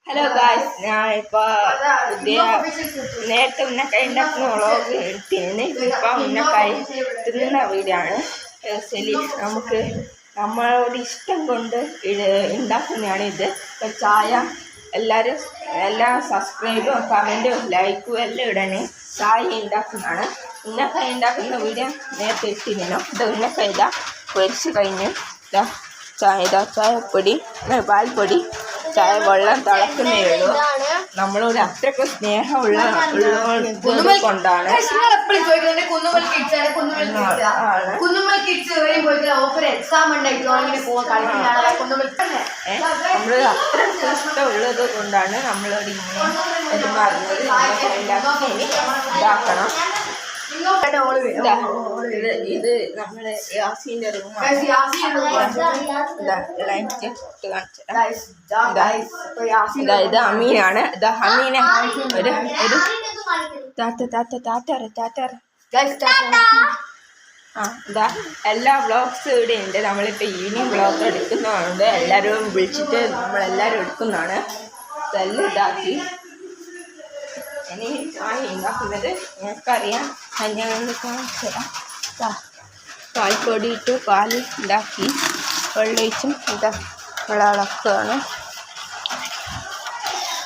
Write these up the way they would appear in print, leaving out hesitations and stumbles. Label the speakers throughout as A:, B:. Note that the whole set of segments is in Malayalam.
A: ഹലോ ഗായ്സ്, ഞാനിപ്പോൾ പുതിയ നേരത്തെ ഉന്നക്കായി ഉണ്ടാക്കുന്ന വ്ളോഗ് എടുത്തിന്. ഇപ്പം ഉന്നക്കായി തിന്നുന്ന വീഡിയോ ആണ്. നമുക്ക് നമ്മളോട് ഇഷ്ടം കൊണ്ട് ഉണ്ടാക്കുന്നതാണ് ഇത്. ഇപ്പം ചായ എല്ലാവരും എല്ലാ സബ്സ്ക്രൈബും കമൻറ്റും ലൈക്കും എല്ലാം ഇടണേ. ചായ ഉണ്ടാക്കുന്നതാണ്. ഉന്നക്കായി ഉണ്ടാക്കുന്ന വീഡിയോ നേരത്തെ ഇട്ടിരുന്നു. ഇത് ഉന്നക്കായി ഇതാ പൊരിച്ച് കഴിഞ്ഞ് ഇതാ ചായപ്പൊടി പാൽപ്പൊടി ചായ വെള്ളം തിളക്കുന്നേ ഉള്ളൂ. നമ്മളൊരു അത്രയ്ക്ക് സ്നേഹമുള്ള കൊണ്ടാണ്. നമ്മള് അത്രയ്ക്ക് ഇഷ്ടമുള്ളത് കൊണ്ടാണ് നമ്മളോട് ഇങ്ങനെ പെരുമാറുന്നത്. ഇതാക്കണം. ഇത് നമ്മള് യാസീന്റെ റൂമാണ്. ഇത് അമീനാണ്. ഇത് അമീനെ ഒരു ഇതാ എല്ലാ വ്ളോഗ്സും ഇവിടെ ഉണ്ട്. നമ്മളിപ്പോൾ ഈവനിങ് വ്ളോഗ് എടുക്കുന്നതുകൊണ്ട് എല്ലാവരും വിളിച്ചിട്ട് നമ്മളെല്ലാവരും എടുക്കുന്നതാണ്. ഇതെല്ലാം ഇതാക്കി ഇനി ചായ ഉണ്ടാക്കുന്നത് ഞങ്ങൾക്കറിയാം. ഞാനൊന്ന് കാണിച്ചു തരാം. പാൽപ്പൊടി ഇട്ട് പാൽ ഉണ്ടാക്കി വെള്ളമൊഴിച്ചും ഇതാ വെള്ളമാണ്.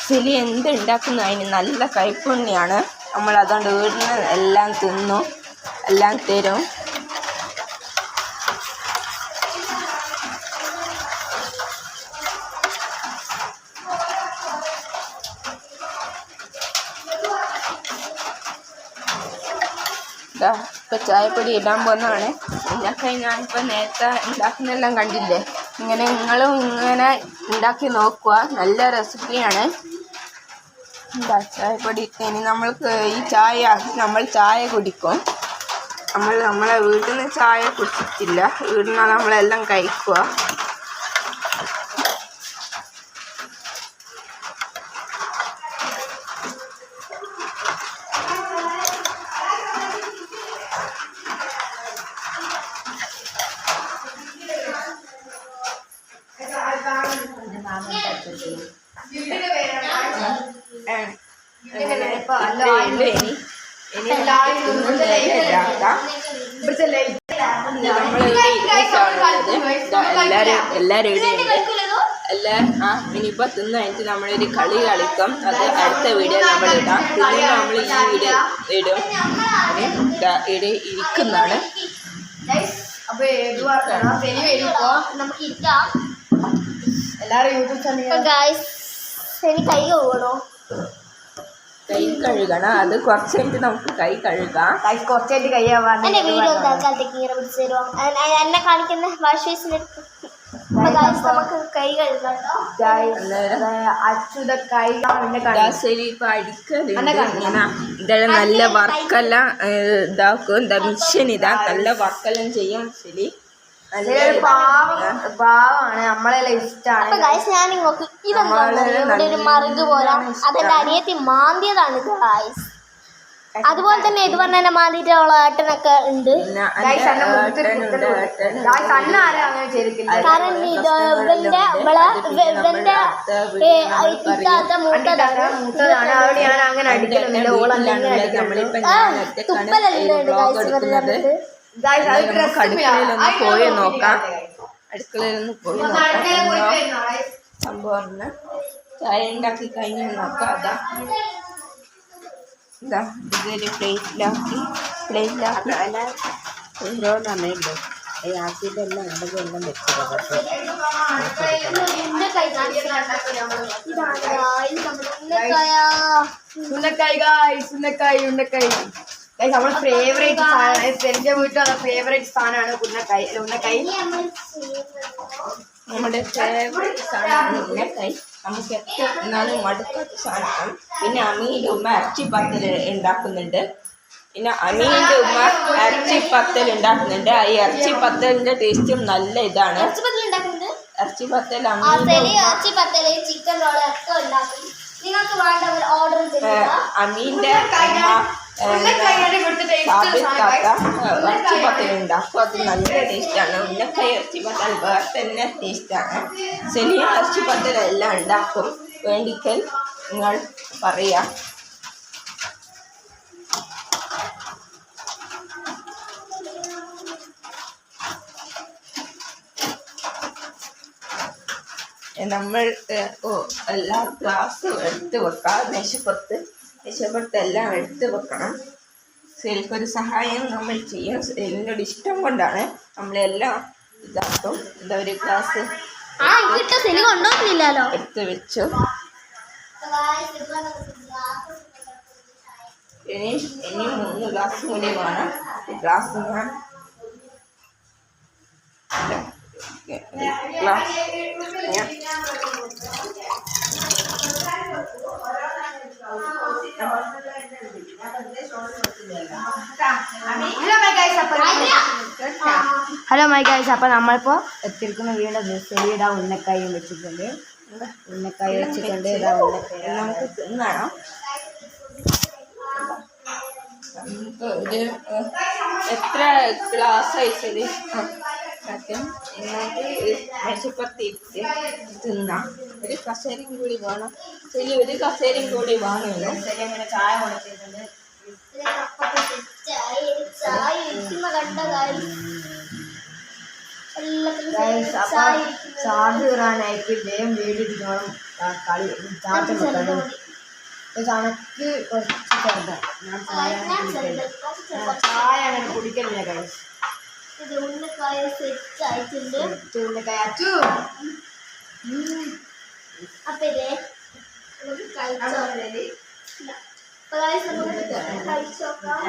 A: ചെലി എന്ത് ഉണ്ടാക്കുന്ന അതിന് നല്ല കൈപ്പുണ്യാണ്. നമ്മളതുകൊണ്ട് വീടിന് എല്ലാം തിന്നും, എല്ലാം തരും. ഇപ്പം ചായപ്പൊടി ഇടാൻ പോകുന്നതാണ്. ഇതിനൊക്കെ ഞാനിപ്പോൾ നേരത്തെ ഉണ്ടാക്കുന്നതെല്ലാം കണ്ടില്ലേ. നിങ്ങളും ഇങ്ങനെ ഉണ്ടാക്കി നോക്കുക. നല്ല റെസിപ്പിയാണ്. ചായപ്പൊടി ഇനി നമ്മൾക്ക് ഈ ചായ നമ്മൾ ചായ കുടിക്കും. നമ്മളെ വീട്ടിൽ നിന്ന് ചായ കുടിച്ചിട്ടില്ല. വീട്ടിൽ നിന്ന് നമ്മളെല്ലാം കഴിക്കുക. എല്ലാവരും ഇനിയിപ്പോൾ തിന്നു കഴിഞ്ഞിട്ട് നമ്മളൊരു കളി കളിക്കും. അത് അടുത്ത വീഡിയോ നമ്മൾ ഇടാം. പിന്നെ നമ്മൾ ഈ വീഡിയോ ഇടും. ഇവിടെ ഇരിക്കുന്നതാണ്. കൈ കഴുകണം. അത് കുറച്ച് കഴിഞ്ഞിട്ട് നമുക്ക് കൈ കഴുകാം. കുറച്ചായിട്ട് കൈയാവാൻ
B: എന്നെ കാണിക്കുന്ന നമുക്ക് കൈ കഴുകാം.
A: ഇതെല്ലാം നല്ല വർക്കെല്ലാം ഇതാക്കും. എന്താ മിഷൻ ഇതാ നല്ല വർക്കെല്ലാം ചെയ്യും. ശരി,
B: പാവാണ്. നമ്മളെല്ലാം ഇഷ്ടമാണ്. ഞാൻ ഇവിടെ ഒരു മറുക് പോലെ അതെന്റെ അനിയത്തി മാന്തിയതാണ് ഗായ്സ്. അതുപോലെ തന്നെ ഇത് പറഞ്ഞ മാന്തിയിട്ടുള്ള ഏട്ടനൊക്കെ ഉണ്ട്. കാരണം ഇവന്റെ ഇത്താത്ത മൂത്തതാണ്. തുപ്പലല്ലുണ്ട്
A: അടുക്കളയിലൊന്ന് പോയി നോക്കാം. സംഭവം ചായ ഉണ്ടാക്കി കഴിഞ്ഞ് നോക്കാം. ഇതൊരു പ്ലേറ്റിലാക്കി ഓരോ സമയമുണ്ട്. ആക്കിയിട്ടെല്ലാം ഉണ്ടെങ്കിൽ എല്ലാം വെച്ചത്. ഉന്നക്കായി നമ്മുടെ ഫേവറേറ്റ് സാധനമാണ്. എൻ്റെ വീട്ടിലുള്ള ഫേവറേറ്റ് സാധനമാണ് ഉന്നക്കായി. നമ്മുടെ ഫേവറേറ്റ് സാധനമാണ് ഉന്നക്കായി. നമുക്ക് എത്ര എന്നാലും മടുക്കാത്ത സാധനമാണ്. പിന്നെ അമീൻ്റെ ഉമ്മ ഇറച്ചിപ്പത്തൽ ഉണ്ടാക്കുന്നുണ്ട്. പിന്നെ അമീൻ്റെ ഉമ്മ ഇറച്ചിപ്പത്തൽ ഉണ്ടാക്കുന്നുണ്ട്. ഈ ഇറച്ചിപ്പത്തലിൻ്റെ ടേസ്റ്റും നല്ല ഇതാണ്. ഇറച്ചിപ്പത്തൽ
B: ചിക്കൻ റോൾ ഒക്കെ ഉണ്ടാക്കും. നിങ്ങൾക്ക് വേണ്ടവർ ഓർഡർ ചെയ്യുക.
A: അമീൻ്റെ ഇറച്ചിപ്പത്തൽ ഉണ്ടാക്കും. അത് നല്ല ടേസ്റ്റാണ്. ഉന്നക്കായി ഇറച്ചിപ്പത്തൽ വേറെ തന്നെ ടേസ്റ്റാണ്. ചെറിയ ഇറച്ചിപ്പത്തൽ എല്ലാം ഉണ്ടാക്കും. വേണ്ടിക്കൽ നിങ്ങൾ പറയാ. നമ്മൾ എല്ലാ ഗ്ലാസ്സും എടുത്ത് വെക്കാം. മേശപ്പുറത്ത് എല്ലാം എടുത്ത് വെക്കണം. സെൽക്കൊരു സഹായം നമ്മൾ ചെയ്യും. എന്നോട് ഇഷ്ടം കൊണ്ടാണ് നമ്മളെല്ലാം ഇതാക്കും. എന്താ ഒരു ഗ്ലാസ്
B: കൊണ്ടുവന്നില്ലല്ലോ.
A: എടുത്ത് വെച്ചു. ഇനി 3 ഗ്ലാസ് കൂടി വേണം. ഗ്ലാസ് ഞാൻ ഗ്ലാസ്
C: ഹലോ മൈ ഗൈസ്, അപ്പോൾ നമ്മളിപ്പോൾ എത്തിയിരിക്കുന്ന വീട് സെലിയുടെ ഉന്നക്കായും വെച്ചിട്ടുണ്ട്. ഉന്നക്കായ വെച്ചിട്ടുണ്ട്. ഇതാ ഉന്നക്കായ
A: നമുക്ക് തിന്നണം. നമുക്ക് ഒരു എത്ര ഗ്ലാസ് ആയിച്ചത് നമുക്ക് മേശപ്പുറത്തിട്ട് തിന്നാം. ഒരു കസേരയും കൂടി വേണം. ശരി, ഒരു കസേരയും കൂടി വേണമല്ലോ.
C: ശരി, അങ്ങനെ ചായ കൊടുത്തിട്ടുണ്ട്. ചാർജ് കയറാനായിട്ട് വേഗം വീടിരിക്കണം. കളി ചാർജ് വെക്കണം. ചാണക്ക് കുറച്ച് ചെറുതാണ്. ഞാൻ ചായ അങ്ങനെ കുടിക്കലില്ല ഗൈസ്.
B: ഉന്നക്കായ സെറ്റ് ആയിട്ടുണ്ട്.
C: അച്ചു
B: അപ്പൊ ഇതേ നമുക്ക് കഴിച്ചോ. കഴിച്ചോക്കാം.